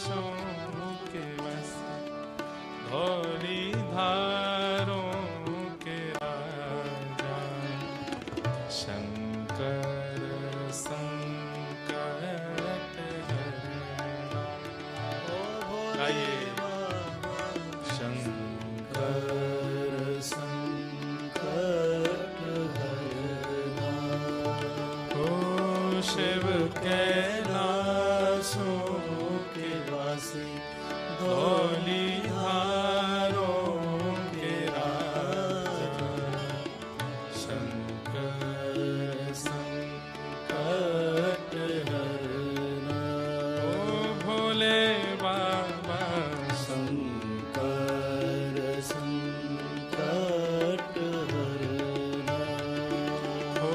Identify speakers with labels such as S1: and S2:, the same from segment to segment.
S1: कैलाशों के बस धौली धारों के राजा शंकर संकट हरना। गाइए शंकर संकट हरना। ओ शिव कैलाशों के वासी धौली धारों के राजा शंकर संकट हरना। ओ भोले बाबा शंकर संकट हरना। ओ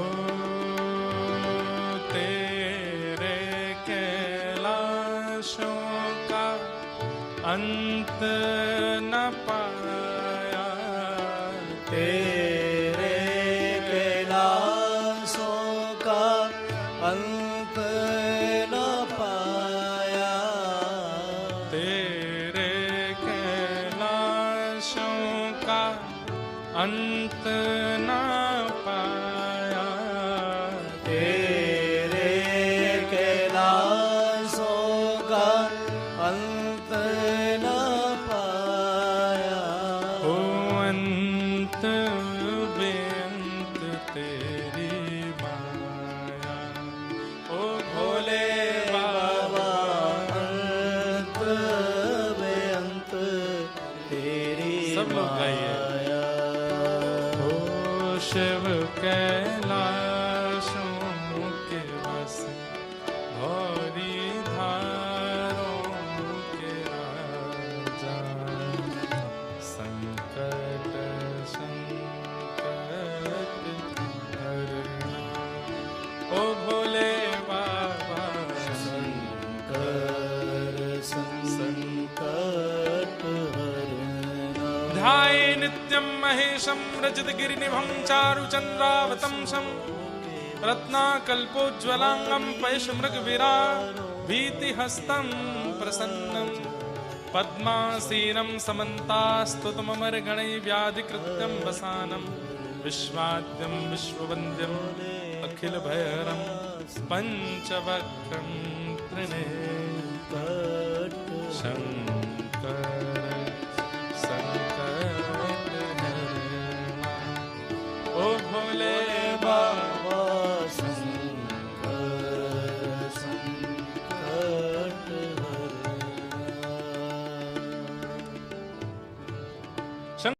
S1: तेरे कैलाशों का अंत न पाया,
S2: तेरे कैलाशों का अंत न पाया,
S1: तेरे कैलाशों का अंत न पाया,
S2: तेरे कैलाशों का अंत न पाया।
S1: ओ अंत बेअंत तेरी माया। ओ भोले बाबा
S2: अंत बेअंत तेरी
S1: सब लोग गाइए।
S2: माया।
S1: ओ शिव कैलाशों के बस भौरी धारों के राजा संकट संकट हरना। ओ भोले बाबा
S2: शंकर संकट हरना।
S1: ध्याये नित्यं महेशं रजतगिरिनिभं चारुचन्द्रावतंसं रत्नाकल्पोज्ज्वलांगं पयशमृगविराभीतिहस्तं प्रसन्नं पद्मासीनं समन्तास्तुतममरगणैर्व्याधिकृत्यं वसानं विश्वाद्यं विश्ववन्द्यम् अखिलभयहरं पञ्चवक्त्रं त्रिनेत्रं